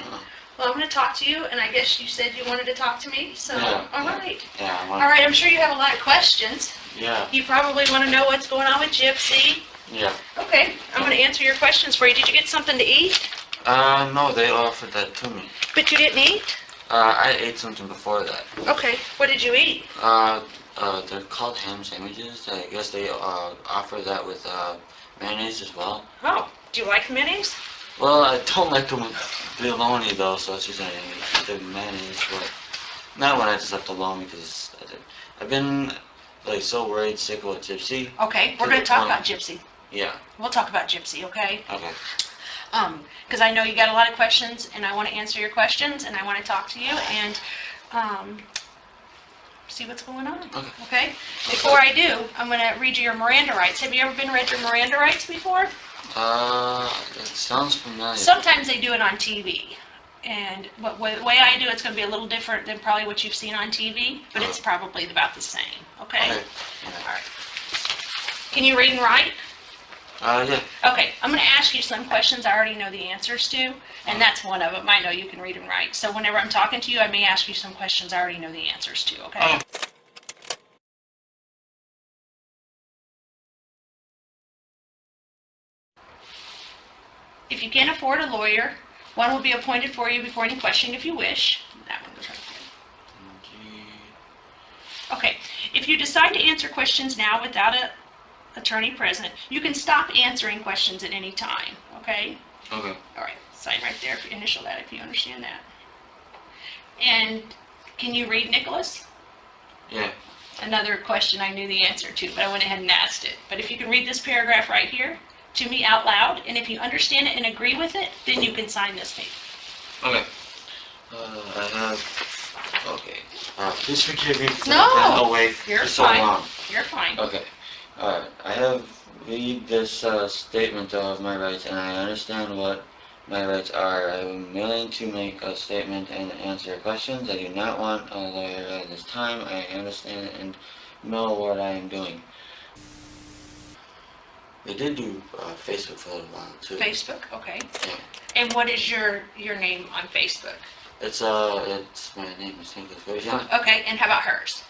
Well, I'm going to talk to you, and I guess you said you wanted to talk to me, so Yeah, all right. Yeah, All right, I'm sure you have a lot of questions. Yeah. You probably want to know what's going on with Gypsy. Yeah. Okay, I'm going to answer your questions for you. Did you get something to eat? No, they offered that to me. But you didn't eat? I ate something before that. Okay, what did you eat? They're called ham sandwiches. I guess they offer that with mayonnaise as well. Oh, do you like mayonnaise? Well, I don't like them with bologna though, so it's just the mayonnaise. But not when I just left alone because I've been like so worried, sick with Gypsy. Okay, we're going to talk about Gypsy. Yeah. We'll talk about Gypsy, okay? Okay. Because I know you got a lot of questions, and I want to answer your questions, and I want to talk to you, and see what's going on. Okay? Before I do, I'm going to read you your Miranda rights. Have you ever been read your Miranda rights before? It sounds familiar. Sometimes they do it on TV. And the way I do it's going to be a little different than probably what you've seen on TV, but it's probably about the same. Okay? All right. Can you read and write? Yeah. Okay, I'm going to ask you some questions I already know the answers to, and that's one of them. I know you can read and write. So whenever I'm talking to you, I may ask you some questions I already know the answers to, okay? If you can't afford a lawyer, one will be appointed for you before any questioning if you wish. That one goes right there. Okay, if you decide to answer questions now without an attorney present, you can stop answering questions at any time, okay? Okay. All right, sign right there, initial that if you understand that. And can you read, Nicholas? Yeah. Another question I knew the answer to, but I went ahead and asked it. But if you can read this paragraph right here to me out loud, and if you understand it and agree with it, then you can sign this paper. Okay. I have. Okay. Please forgive me. No, away you're for so fine. long. You're fine. Okay. I have read this statement of my rights, and I understand what my rights are. I am willing to make a statement and answer questions. I do not want a lawyer at this time. I understand and know what I am doing. They did do Facebook for a little while too. Facebook, okay. Yeah. And what is your name on Facebook? It's my name is Nicholas Godejohn. Okay, and how about hers?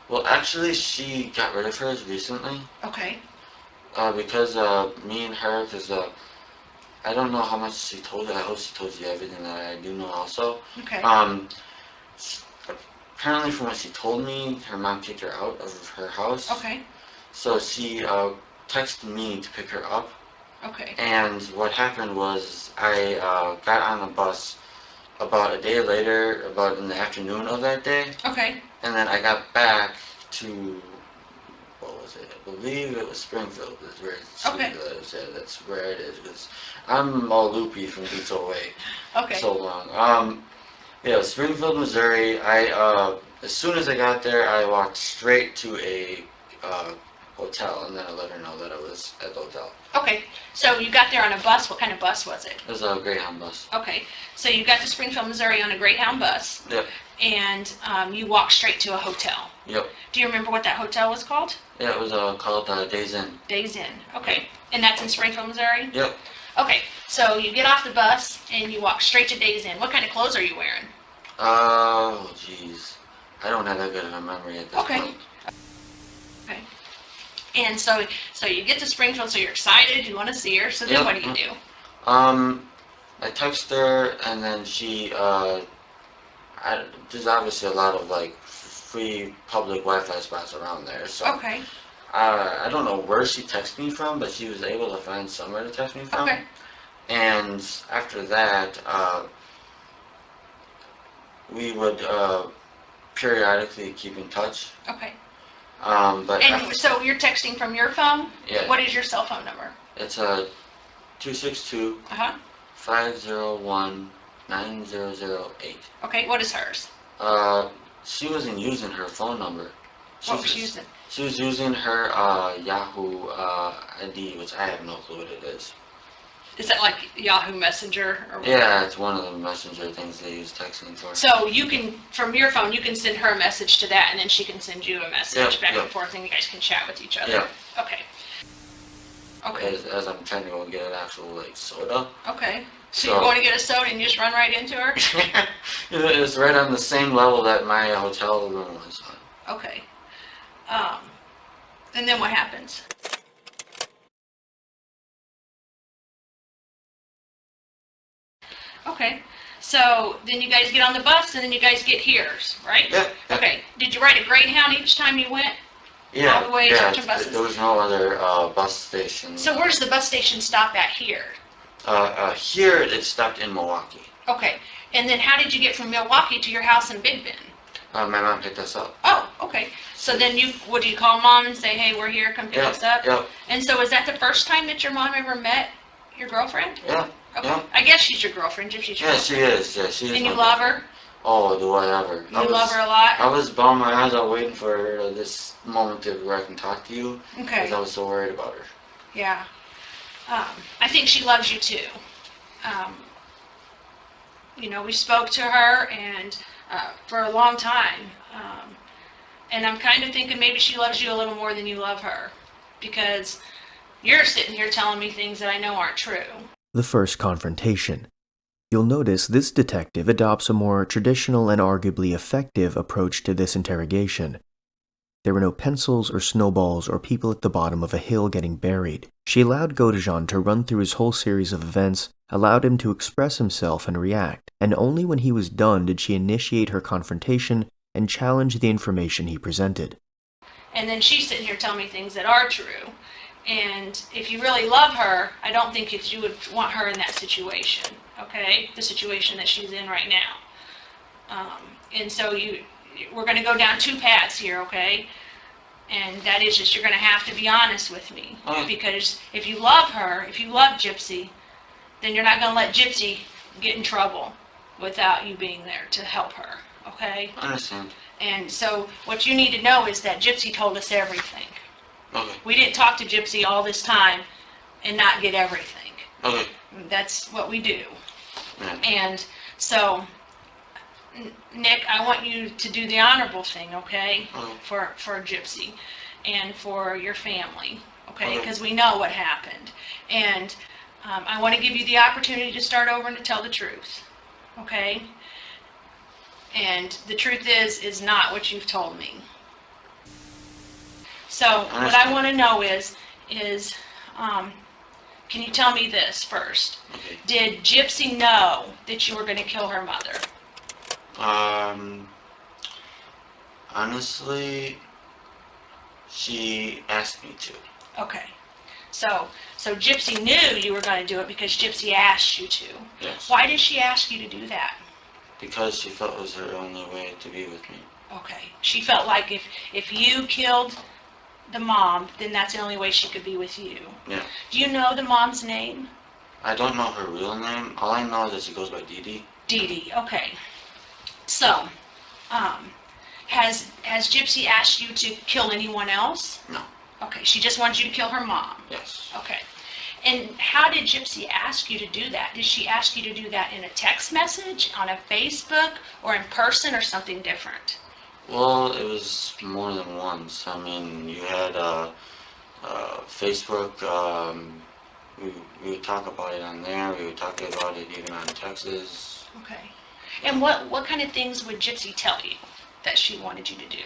Well, actually, she got rid of hers recently. Okay. Because me and her, because I don't know how much she told you. I hope she told you everything that I do know also. Okay. Apparently, from what she told me, her mom kicked her out of her house. Okay. So she texted me to pick her up. Okay. And what happened was I got on a bus about a day later, about in the afternoon of that day. Okay. And then I got back to, what was it? I believe it was Springfield. Is where Okay. That's where it is. Because I'm all loopy from being so away. Okay. So long. Yeah, Springfield, Missouri. As soon as I got there, I walked straight to a hotel, and then I let her know that I was at the hotel. Okay, so you got there on a bus. What kind of bus was it? It was a Greyhound bus. Okay, so you got to Springfield, Missouri on a Greyhound bus. Yep. And you walked straight to a hotel. Yep. Do you remember what that hotel was called? Yeah, it was called Days Inn. Days Inn. Okay, and that's in Springfield, Missouri? Yep. Okay, so you get off the bus and you walk straight to Days Inn. What kind of clothes are you wearing? Oh, jeez. I don't have that good of a memory at this point. Okay. And so you get to Springfield, so you're excited, you want to see her, so then what do you do? I text her, and then she, there's obviously a lot of, like, free public Wi-Fi spots around there, so. Okay. I don't know where she texted me from, but she was able to find somewhere to text me from. Okay. And after that, we would periodically keep in touch. Okay. And so you're texting from your phone? Yeah. What is your cell phone number? It's 262 501 9008. Okay, what is hers? She wasn't using her phone number. What was she using? She was using her Yahoo ID, which I have no clue what it is. Is that like Yahoo Messenger? Or what? Yeah, it's one of the messenger things they use texting for. So you can, from your phone, you can send her a message to that, and then she can send you a message back and forth, and you guys can chat with each other. Yeah. Okay. Okay. as I'm trying to go get an actual like soda. Okay. So you're going to get a soda and you just run right into her? It's right on the same level that my hotel room was on. Okay. And then what happens? Okay. So then you guys get on the bus and then you guys get here, right? Yeah. Okay. Did you ride a Greyhound each time you went? Yeah. All the way yeah. to buses? There was no other bus station. So where does the bus station stop at here? Here it stopped in Milwaukee. Okay. And then how did you get from Milwaukee to your house in Big Bend? My mom picked us up. Oh, okay. So then what do you call mom and say, hey, we're here, come pick us up? Yep. And so is that the first time that your mom ever met your girlfriend? Yeah. Okay. Yeah. I guess she's your girlfriend, Gypsy's your Yeah, she girlfriend. is. Yeah, she is. And you love her? Oh, do I ever? You love her a lot? I was bawling my eyes out waiting for this moment where I can talk to you. Okay. Because I was so worried about her. Yeah. I think she loves you too. We spoke to her and for a long time. And I'm kind of thinking maybe she loves you a little more than you love her. Because you're sitting here telling me things that I know aren't true. The first confrontation. You'll notice this detective adopts a more traditional and arguably effective approach to this interrogation. There were no pencils or snowballs or people at the bottom of a hill getting buried. She allowed Godejohn to run through his whole series of events, allowed him to express himself and react, and only when he was done did she initiate her confrontation and challenge the information he presented. And then she's sitting here telling me things that are true. And if you really love her, I don't think you would want her in that situation, okay? The situation that she's in right now. And so we're going to go down two paths here, okay? And that is just you're going to have to be honest with me. Because if you love her, if you love Gypsy, then you're not going to let Gypsy get in trouble without you being there to help her, okay? I understand. And so what you need to know is that Gypsy told us everything. Okay. We didn't talk to Gypsy all this time and not get everything. Okay. That's what we do. Yeah. And so, Nick, I want you to do the honorable thing, okay? For Gypsy and for your family, okay? Because we know what happened. And I want to give you the opportunity to start over and to tell the truth, okay? And the truth is not what you've told me. So what I want to know is, can you tell me this first? Okay. Did Gypsy know that you were going to kill her mother? Honestly, she asked me to. Okay. So Gypsy knew you were going to do it because Gypsy asked you to. Yes. Why did she ask you to do that? Because she felt it was her only way to be with me. Okay. She felt like if you killed the mom, then that's the only way she could be with you. Yeah. Do you know the mom's name? I don't know her real name. All I know is that she goes by DeeDee. DeeDee, okay. So, has Gypsy asked you to kill anyone else? No. Okay, she just wants you to kill her mom. Yes. Okay. And how did Gypsy ask you to do that? Did she ask you to do that in a text message, on a Facebook, or in person, or something different? Well, it was more than once. I mean, you had Facebook. We would talk about it on there. We would talk about it even on Texas. Okay. And what kind of things would Gypsy tell you that she wanted you to do?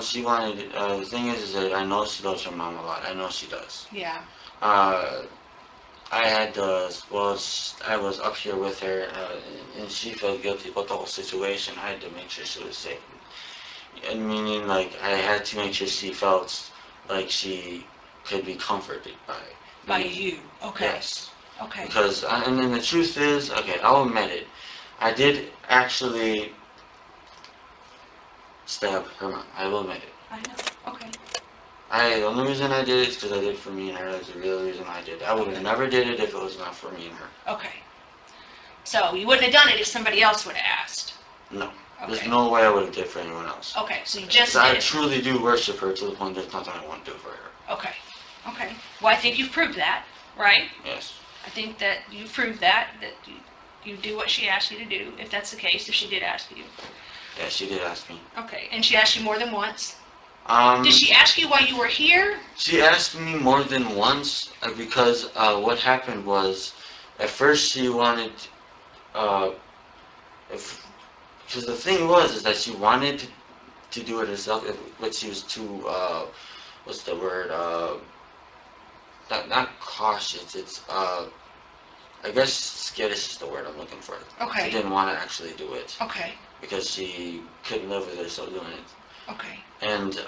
She wanted. The thing is that I know she loves her mom a lot. I know she does. Yeah. I had I was up here with her, and she felt guilty about the whole situation. I had to make sure she was safe. And meaning, like, I had to make sure she felt like she could be comforted by you. Okay. Yes. Okay. Because, and then the truth is, okay, I'll admit it. I did actually stab her mom. I will admit it. I know. Okay. The only reason I did it is because I did it for me and her. That's the real reason I did it. I would have never did it if it was not for me and her. Okay. So you wouldn't have done it if somebody else would have asked? No. Okay. There's no way I would have did it for anyone else. Okay, so you just I did. truly do worship her to the point there's nothing I want to do for her. Okay. Okay. Well, I think you've proved that, right? Yes. I think that you've proved that you do what she asked you to do, if that's the case, if she did ask you. Yeah, she did ask me. Okay. And she asked you more than once? Did she ask you why you were here? She asked me more than once because what happened was, at first she wanted, because the thing was is that she wanted to do it herself, but she was too, what's the word, not cautious, it's, I guess skittish is the word I'm looking for. Okay. She didn't want to actually do it. Okay. Because she couldn't live with herself doing it. Okay. And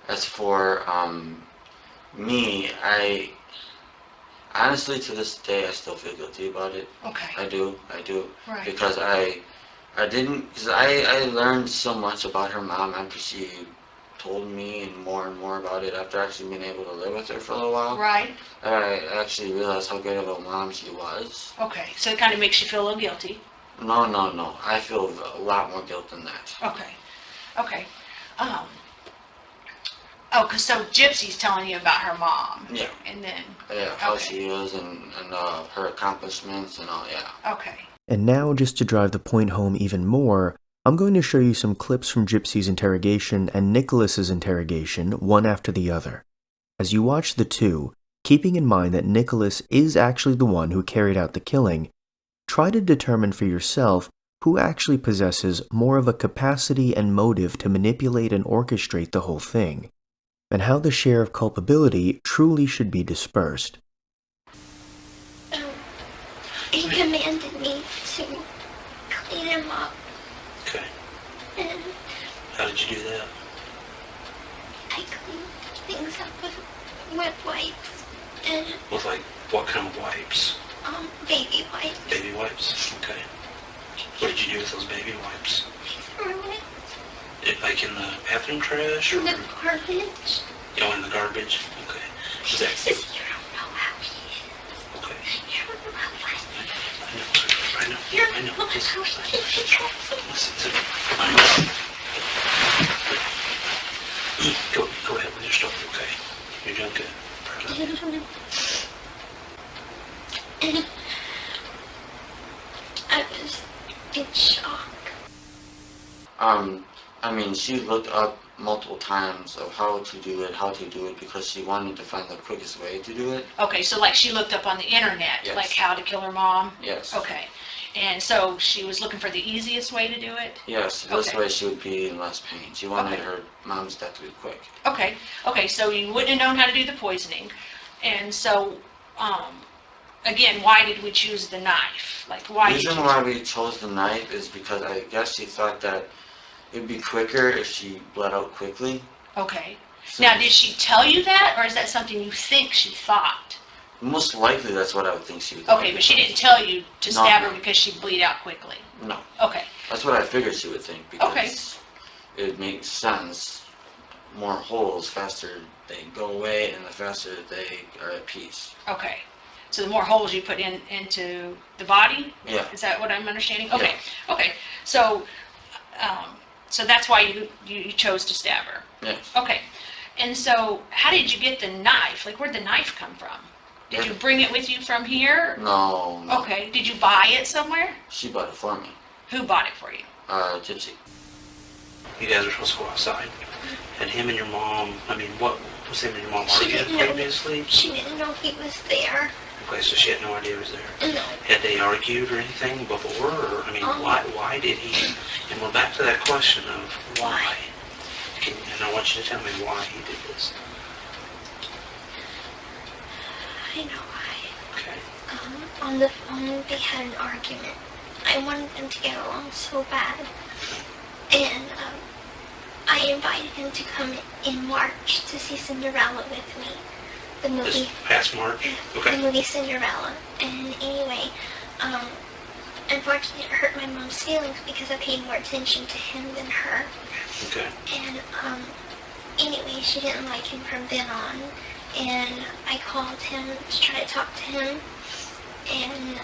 as for me, I honestly to this day I still feel guilty about it. Okay. I do. Right. Because I learned so much about her mom after she told me and more about it after actually being able to live with her for a little while. Right. I actually realized how good of a mom she was. Okay, so it kind of makes you feel a little guilty. No. I feel a lot more guilt than that. Okay. So Gypsy's telling you about her mom. Yeah. And then. Yeah, how she is and her accomplishments and all, yeah. Okay. And now, just to drive the point home even more, I'm going to show you some clips from Gypsy's interrogation and Nicholas's interrogation, one after the other. As you watch the two, keeping in mind that Nicholas is actually the one who carried out the killing, try to determine for yourself who actually possesses more of a capacity and motive to manipulate and orchestrate the whole thing, and how the share of culpability truly should be dispersed. He commanded me to clean him up. Okay. And How did you do that? I cleaned things up with wet wipes and With like, what kind of wipes? baby wipes. Baby wipes? Okay. What did you do with those baby wipes? Threw it Like in the bathroom trash? Or, in the garbage. in the garbage? Okay. Was that, You don't know how he is. okay. You don't know how he is. I know. You don't know how he is. Listen to me. Go ahead with your story, okay? You're doing good. I was in shock. I mean, she looked up multiple times of how to do it because she wanted to find the quickest way to do it. Okay, so like she looked up on the internet, Yes. like how to kill her mom? Yes. Okay. And so she was looking for the easiest way to do it? Yes, this Okay. way she would be in less pain. She wanted Okay. her mom's death to be quick. Okay, so you wouldn't have known how to do the poisoning. And so, again, why did we choose the knife? Like, why The did reason you... why we chose the knife is because I guess she thought that it'd be quicker if she bled out quickly. Okay. Now, did she tell you that, or is that something you think she thought? Most likely that's what I would think she would do. Okay, but she didn't tell you to No. stab her because she'd bleed out quickly? No. Okay. That's what I figured she would think because Okay. it makes sense. More holes, faster they go away and the faster they are at peace. Okay. So the more holes you put into the body? Yeah. Is that what I'm understanding? Okay. Okay. So, so that's why you chose to stab her? Yes. Okay. And so how did you get the knife? Like, where'd the knife come from? Did you bring it with you from here? No. Okay. Did you buy it somewhere? She bought it for me. Who bought it for you? Gypsy. You guys were supposed to go outside. And him and your mom, what was him and your mom She arguing didn't know. previously? She didn't know he was there. Okay, so she had no idea he was there. No. Had they argued or anything before? Or, why did he? And we're back to that question of why. And I want you to tell me why he did this. I know why. Okay. On the phone, they had an argument. I wanted them to get along so bad. And, I invited him to come in March to see Cinderella with me. The movie. This past March? Okay. The movie Cinderella. And anyway, unfortunately it hurt my mom's feelings because I paid more attention to him than her. Okay. And, anyway, she didn't like him from then on. And I called him to try to talk to him. And,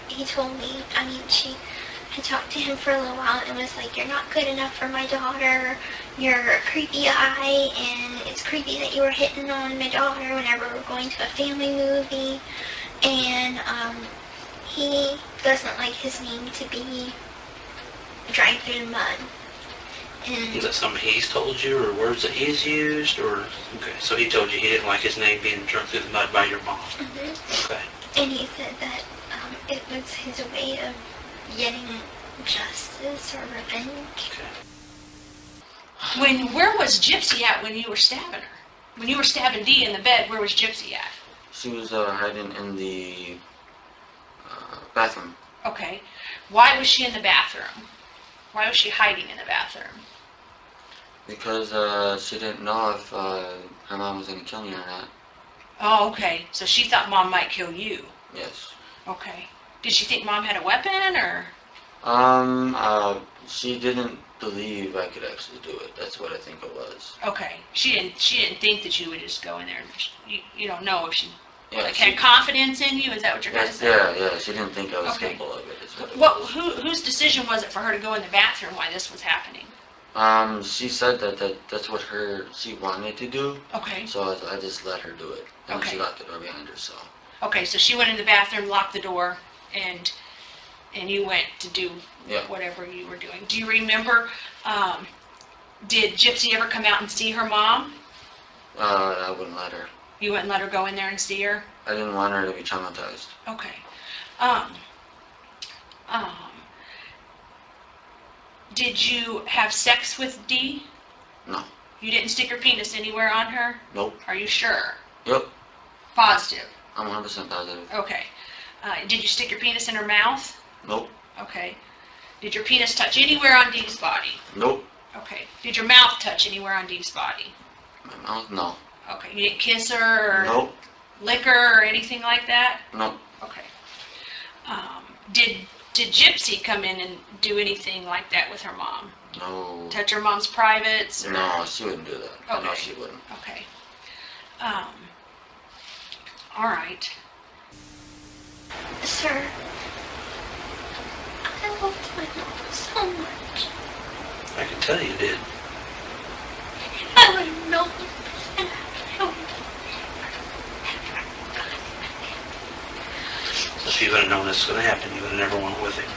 he told me, I talked to him for a little while and was like, you're not good enough for my daughter. You're a creepy eye, and it's creepy that you were hitting on my daughter whenever we're going to a family movie. And, he doesn't like his name to be dragged through the mud. Is that something he's told you, or words that he's used, or okay? So he told you he didn't like his name being drunk through the mud by your mom. Okay. And he said that it was his way of getting justice or revenge. Where was Gypsy at when you were stabbing her? When you were stabbing Dee in the bed, where was Gypsy at? She was hiding in the bathroom. Okay. Why was she in the bathroom? Why was she hiding in the bathroom? Because she didn't know if her mom was going to kill me or not. Oh, okay. So she thought Mom might kill you. Yes. Okay. Did she think Mom had a weapon, or? She didn't believe I could actually do it. That's what I think it was. Okay. She didn't think that you would just go in there. And you don't know if she Yeah, had confidence in you. Is that what you're kind of saying? Yeah. She didn't think I was capable of it. Whose decision was it for her to go in the bathroom while this was happening? She said that's what she wanted to do. Okay. So I just let her do it. And Okay. she locked the door behind her, so. Okay, so she went in the bathroom, locked the door, and you went to do whatever you were doing. Do you remember, did Gypsy ever come out and see her mom? I wouldn't let her. You wouldn't let her go in there and see her? I didn't want her to be traumatized. Okay. Did you have sex with Dee? No. You didn't stick your penis anywhere on her? Nope. Are you sure? Yep. Positive? I'm 100% positive. Okay. Did you stick your penis in her mouth? Nope. Okay. Did your penis touch anywhere on Dee's body? Nope. Okay. Did your mouth touch anywhere on Dee's body? My mouth? No. Okay. You didn't kiss her or Nope. lick her or anything like that? Nope. Okay. Did Gypsy come in and do anything like that with her mom? No. Touch her mom's privates? Or? No, she wouldn't do that. Okay. No, she wouldn't. Okay. All right. Sir, I loved my mom so much. I can tell you did. I would have known. If you would have known this was going to happen, you would have never went with him.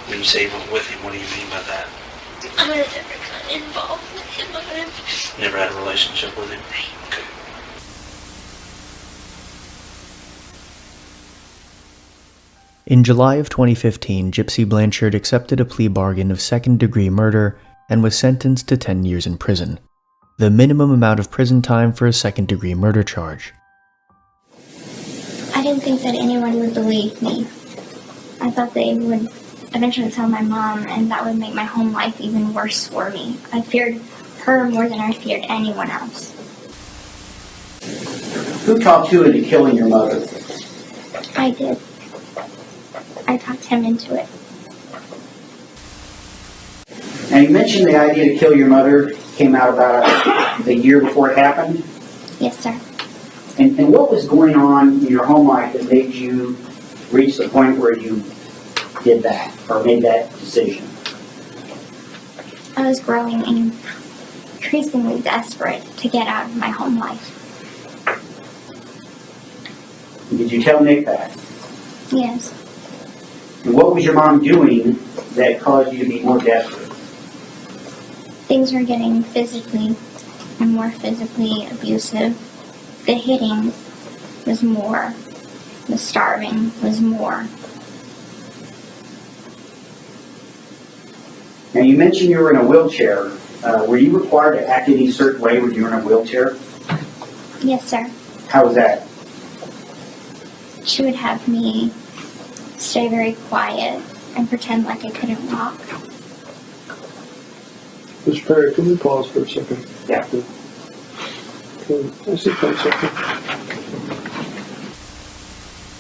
When you say you went with him, what do you mean by that? I would have never got involved with him. I would have Never had a relationship with him? Okay. In July of 2015, Gypsy Blanchard accepted a plea bargain of second-degree murder and was sentenced to 10 years in prison, the minimum amount of prison time for a second-degree murder charge. I didn't think that anyone would believe me. I thought they would eventually tell my mom, and that would make my home life even worse for me. I feared her more than I feared anyone else. Who talked you into killing your mother? I did. I talked him into it. Now, you mentioned the idea to kill your mother came out about a year before it happened. Yes, sir. And what was going on in your home life that made you reach the point where you did that or made that decision? I was growing increasingly desperate to get out of my home life. Did you tell Nick that? Yes. And what was your mom doing that caused you to be more desperate? Things were getting physically and more physically abusive. The hitting was more. The starving was more. Now, you mentioned you were in a wheelchair. Were you required to act any certain way when you were in a wheelchair? Yes, sir. How was that? She would have me stay very quiet and pretend like I couldn't walk. Mr. Perry, can we pause for a second? Yeah. I sit for a second.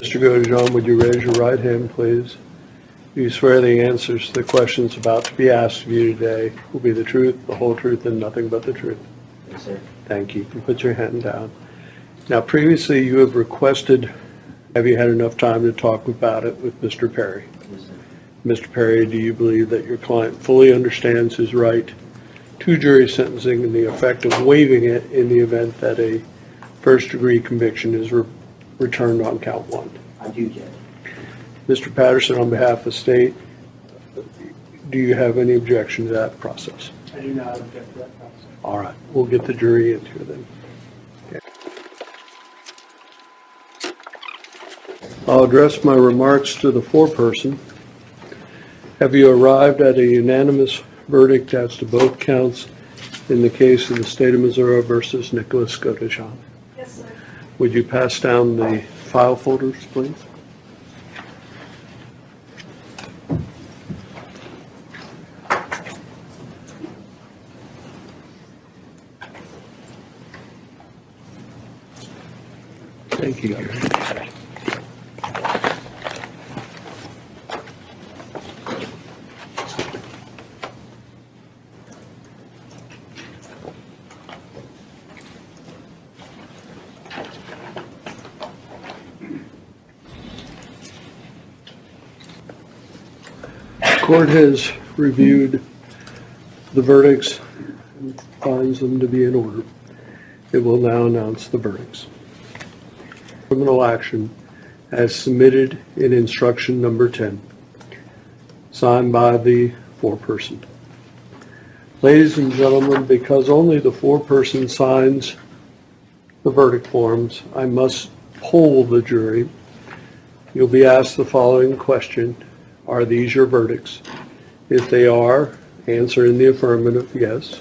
Mr. Godejohn, would you raise your right hand, please? Do you swear the answers to the questions about to be asked of you today will be the truth, the whole truth, and nothing but the truth? Yes, sir. Thank you. You can put your hand down. Now, previously you have requested, have you had enough time to talk about it with Mr. Perry? Yes, sir. Mr. Perry, do you believe that your client fully understands his right to jury sentencing and the effect of waiving it in the event that a first-degree conviction is returned on count one? I do, Judge. Mr. Patterson, on behalf of the state, do you have any objection to that process? I do not object to that process. All right, we'll get the jury in here then. Okay. I'll address my remarks to the foreperson. Have you arrived at a unanimous verdict as to both counts in the case of the State of Missouri versus Nicholas Godejohn? Yes, sir. Would you pass down the file folders, please? Thank you. The court has reviewed the verdicts and finds them to be in order. It will now announce the verdicts. Criminal action as submitted in instruction number 10, signed by the foreperson. Ladies and gentlemen, because only the foreperson signs the verdict forms, I must poll the jury. You'll be asked the following question: are these your verdicts? If they are, answer in the affirmative, yes.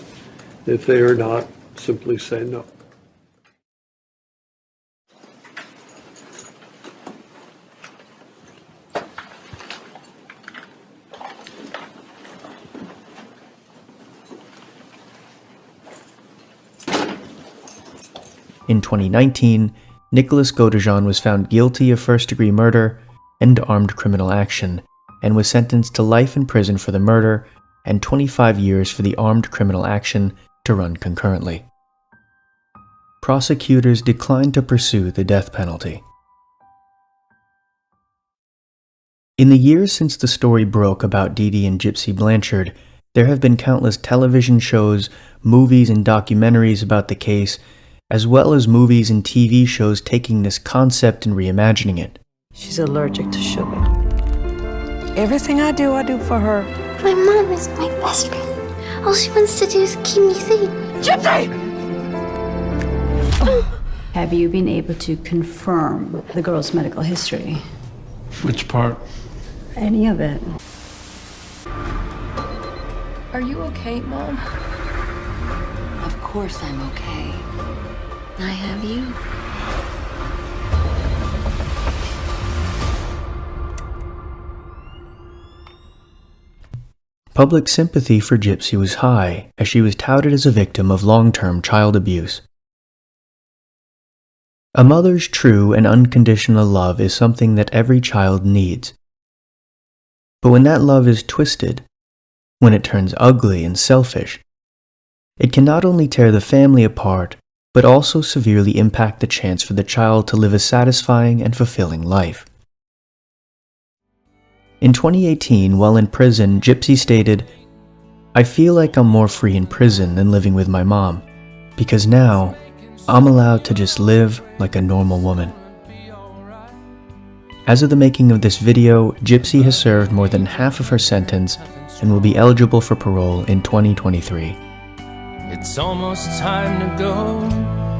If they are not, simply say no. In 2019, Nicholas Godejohn was found guilty of first-degree murder and armed criminal action, and was sentenced to life in prison for the murder and 25 years for the armed criminal action to run concurrently. Prosecutors declined to pursue the death penalty. In the years since the story broke about DeeDee and Gypsy Blanchard, there have been countless television shows, movies, and documentaries about the case, as well as movies and TV shows taking this concept and reimagining it. She's allergic to sugar. Everything I do for her. My mom is my best friend. All she wants to do is keep me safe. Gypsy! Have you been able to confirm the girl's medical history? Which part? Any of it. Are you okay, Mom? Of course I'm okay. I have you. Public sympathy for Gypsy was high, as she was touted as a victim of long-term child abuse. A mother's true and unconditional love is something that every child needs. But when that love is twisted, when it turns ugly and selfish, it can not only tear the family apart, but also severely impact the chance for the child to live a satisfying and fulfilling life. In 2018, while in prison, Gypsy stated, "I feel like I'm more free in prison than living with my mom, because now I'm allowed to just live like a normal woman." As of the making of this video, Gypsy has served more than half of her sentence and will be eligible for parole in 2023. It's almost time to go.